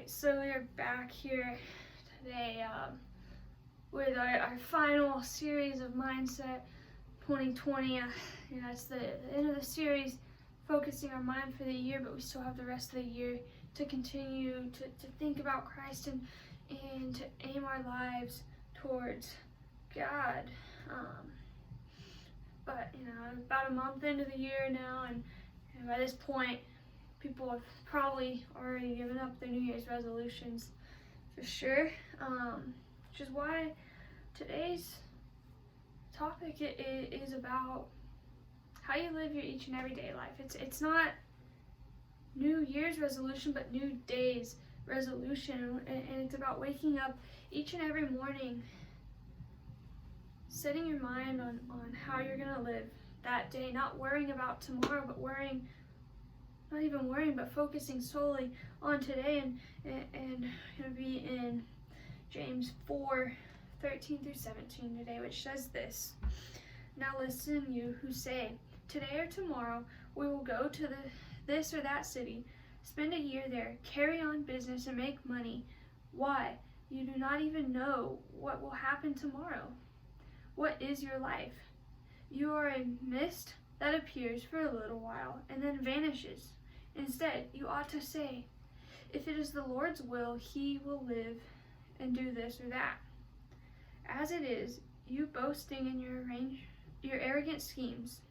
Alright, so we're back here today with our final series of Mindset 2020. It's the end of the series, focusing our mind for the year, but we still have the rest of the year to continue to think about Christ and to aim our lives towards God. But about a month into the year now, and by this point, people have probably already given up their New Year's resolutions for sure, which is why today's topic is about how you live your each and everyday life. It's not New Year's resolution, but New Day's resolution, and it's about waking up each and every morning, setting your mind on how you're gonna live that day, not worrying about tomorrow, but not even worrying, but focusing solely on today, and gonna be in James 4:13 through 17 today, which says this: "Now listen, you who say, today or tomorrow we will go to this or that city, spend a year there, carry on business and make money. Why? You do not even know what will happen tomorrow. What is your life? You are a mist that appears for a little while and then vanishes. Instead, you ought to say, if it is the Lord's will, he will live and do this or that. As it is, you boasting in your arrogant schemes.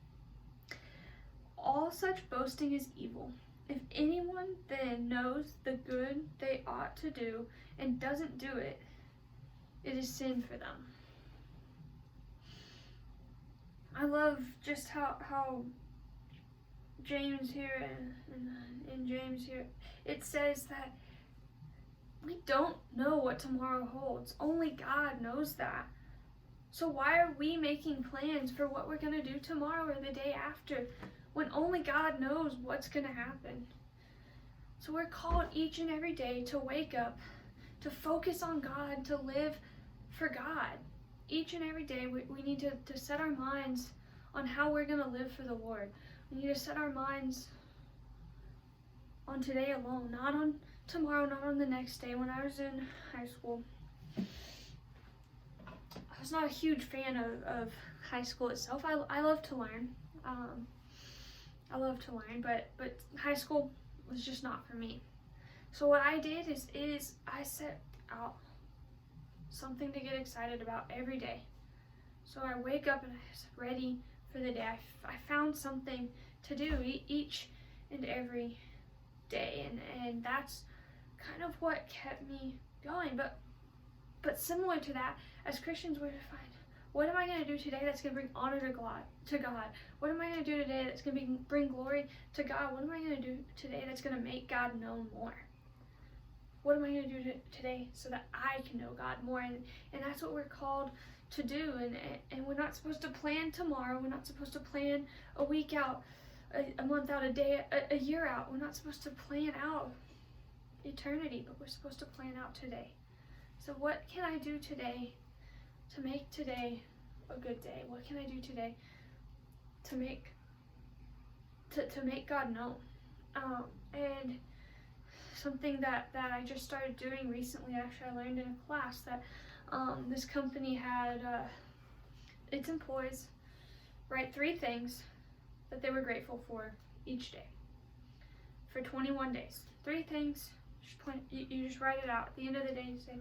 All such boasting is evil. If anyone then knows the good they ought to do and doesn't do it, it is sin for them." I love just how James here, in James here, it says that we don't know what tomorrow holds. Only God knows that. So why are we making plans for what we're going to do tomorrow or the day after when only God knows what's going to happen? So we're called each and every day to wake up, to focus on God, to live for God. Each and every day we need to set our minds on how we're going to live for the Lord. We need to set our minds on today alone, not on tomorrow, not on the next day. When I was in high school, I was not a huge fan of high school itself. I love to learn. I love to learn, but high school was just not for me. So what I did is I set out something to get excited about every day. So I wake up and I was ready for the day. I found something to do each and every day, and that's kind of what kept me going. But similar to that, as Christians, we're to find, what am I going to do today that's going to bring honor to God? What am I going to do today that's going to bring glory to God? What am I going to do today that's going to make God known more? What am I going to do today so that I can know God more? And that's what we're called to do. And we're not supposed to plan tomorrow. We're not supposed to plan a week out, a month out, a day, a year out. We're not supposed to plan out eternity, but we're supposed to plan out today. So what can I do today to make today a good day? What can I do today to make God known? And something that I just started doing recently, actually I learned in a class that this company had its employees write 3 things that they were grateful for each day for 21 days. 3 things, you just write it out. At the end of the day, you say,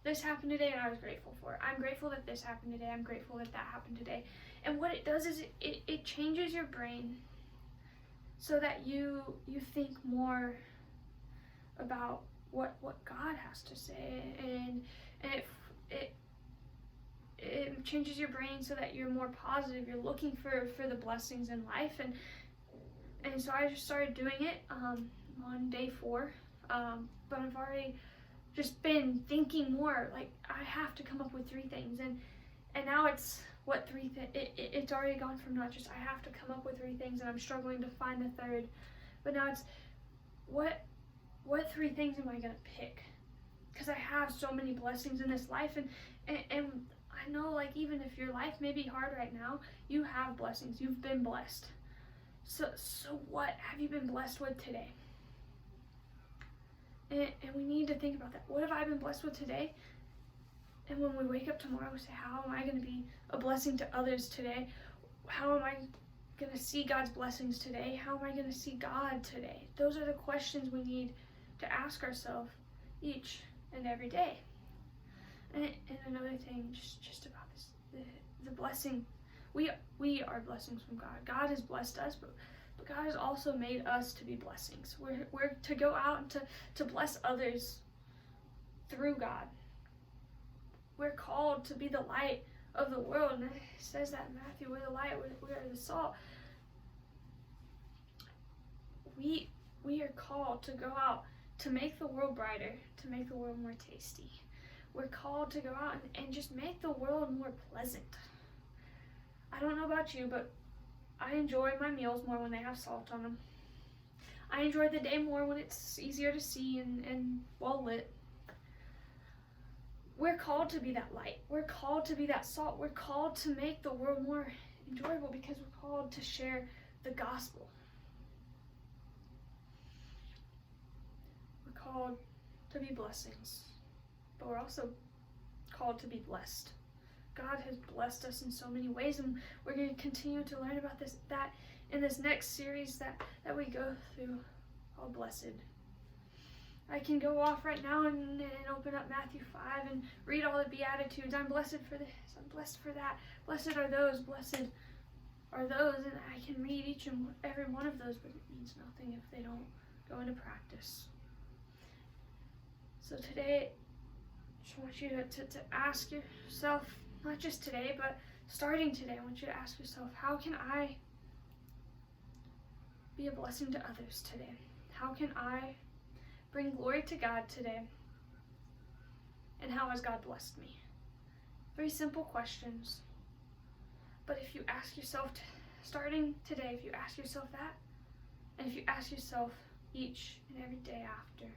this happened today and I was grateful for it. I'm grateful that this happened today. I'm grateful that that happened today. And what it does is it changes your brain so that you think more about what God has to say, and it changes your brain so that you're more positive. You're looking for the blessings in life, and so I just started doing it on day 4, but I've already just been thinking more, like I have to come up with 3 things, and now it's what 3 it's already gone from not just I have to come up with 3 things and I'm struggling to find the 3rd, but now it's what 3 things am I gonna pick? Because I have so many blessings in this life, and I know, like, even if your life may be hard right now, you have blessings. You've been blessed. So what have you been blessed with today? And we need to think about that. What have I been blessed with today? And when we wake up tomorrow, we say, how am I going to be a blessing to others today? How am I going to see God's blessings today? How am I going to see God today? Those are the questions we need to ask ourselves each and every day. And another thing, just about this, the blessing. We are blessings from God. God has blessed us, but God has also made us to be blessings. We're to go out and to bless others through God. We're called to be the light of the world. And it says that in Matthew, we're the light, we are the salt. We are called to go out to make the world brighter, to make the world more tasty. We're called to go out and just make the world more pleasant. I don't know about you, but I enjoy my meals more when they have salt on them. I enjoy the day more when it's easier to see and well lit. We're called to be that light. We're called to be that salt. We're called to make the world more enjoyable because we're called to share the gospel. We're called to be blessings, but we're also called to be blessed. God has blessed us in so many ways, and we're going to continue to learn about that in this next series that we go through called Blessed. I can go off right now and open up Matthew 5 and read all the Beatitudes. I'm blessed for this, I'm blessed for that. Blessed are those, blessed are those. And I can read each and every one of those, but it means nothing if they don't go into practice. So today, I just want you to ask yourself, not just today, but starting today, I want you to ask yourself, how can I be a blessing to others today? How can I bring glory to God today? And how has God blessed me? Very simple questions. But if you ask yourself, starting today, if you ask yourself that, and if you ask yourself each and every day after,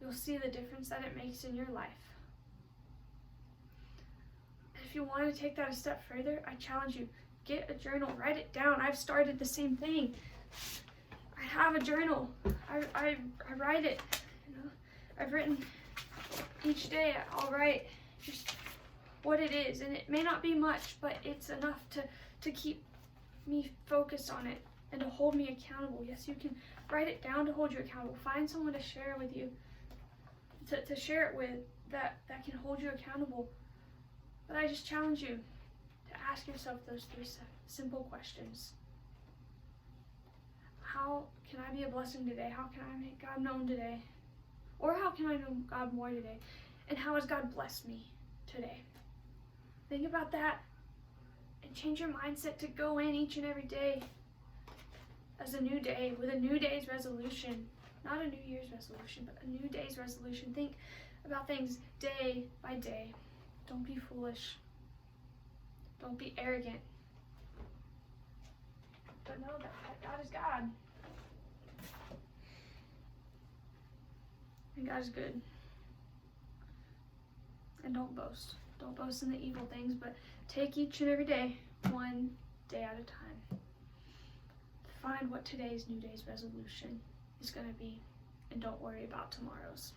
you'll see the difference that it makes in your life. And if you want to take that a step further, I challenge you, get a journal, write it down. I've started the same thing. I have a journal. I write it. You know, I've written each day. I'll write just what it is, and it may not be much, but it's enough to keep me focused on it and to hold me accountable. Yes, you can write it down to hold you accountable. Find someone to share with you, to share it with that can hold you accountable. But I just challenge you to ask yourself those three simple questions. How can I be a blessing today? How can I make God known today? Or how can I know God more today? And how has God blessed me today? Think about that and change your mindset to go in each and every day as a new day with a new day's resolution. Not a New Year's resolution, but a new day's resolution. Think about things day by day. Don't be foolish. Don't be arrogant. But know that God is God. And God is good. And don't boast. Don't boast in the evil things, but take each and every day, one day at a time. Find what today's new day's resolution is going to be, and don't worry about tomorrow's.